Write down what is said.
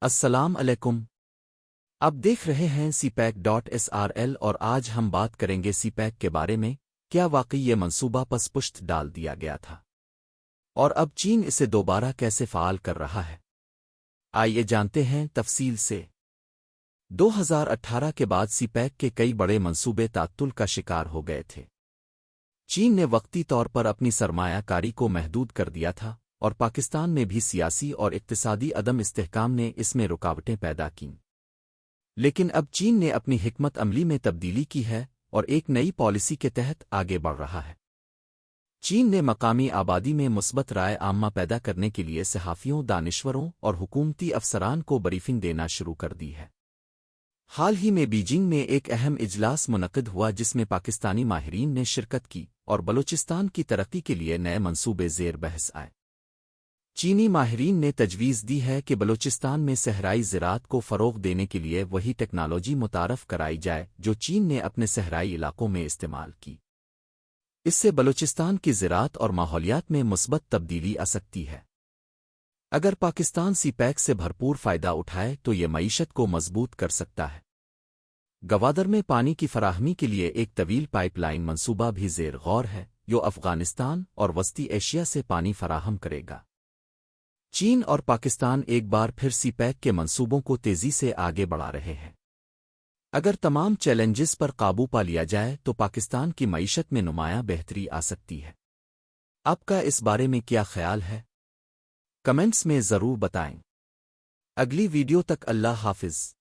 السلام علیکم۔ آپ دیکھ رہے ہیں C pack dot S R L اور آج ہم بات کریں گے سی پیک کے بارے میں۔ کیا واقعی یہ منصوبہ پس پشت ڈال دیا گیا تھا اور اب چین اسے دوبارہ کیسے فعال کر رہا ہے؟ آئیے جانتے ہیں تفصیل سے۔ 2018 کے بعد سی پیک کے کئی بڑے منصوبے تعطل کا شکار ہو گئے تھے۔ چین نے وقتی طور پر اپنی سرمایہ کاری کو محدود کر دیا تھا اور پاکستان میں بھی سیاسی اور اقتصادی عدم استحکام نے اس میں رکاوٹیں پیدا کیں۔ لیکن اب چین نے اپنی حکمت عملی میں تبدیلی کی ہے اور ایک نئی پالیسی کے تحت آگے بڑھ رہا ہے۔ چین نے مقامی آبادی میں مثبت رائے عامہ پیدا کرنے کے لیے صحافیوں، دانشوروں اور حکومتی افسران کو بریفنگ دینا شروع کر دی ہے۔ حال ہی میں بیجنگ میں ایک اہم اجلاس منعقد ہوا جس میں پاکستانی ماہرین نے شرکت کی اور بلوچستان کی ترقی کے لیے نئے منصوبے زیر بحث آئے۔ چینی ماہرین نے تجویز دی ہے کہ بلوچستان میں صحرائی زراعت کو فروغ دینے کے لیے وہی ٹیکنالوجی متعارف کرائی جائے جو چین نے اپنے صحرائی علاقوں میں استعمال کی۔ اس سے بلوچستان کی زراعت اور ماحولیات میں مثبت تبدیلی آ سکتی ہے۔ اگر پاکستان سی پیک سے بھرپور فائدہ اٹھائے تو یہ معیشت کو مضبوط کر سکتا ہے۔ گوادر میں پانی کی فراہمی کے لیے ایک طویل پائپ لائن منصوبہ بھی زیر غور ہے جو افغانستان اور وسطی ایشیا سے پانی فراہم کرے گا۔ چین اور پاکستان ایک بار پھر سی پیک کے منصوبوں کو تیزی سے آگے بڑھا رہے ہیں۔ اگر تمام چیلنجز پر قابو پا لیا جائے تو پاکستان کی معیشت میں نمایاں بہتری آ سکتی ہے۔ آپ کا اس بارے میں کیا خیال ہے؟ کمنٹس میں ضرور بتائیں۔ اگلی ویڈیو تک اللہ حافظ۔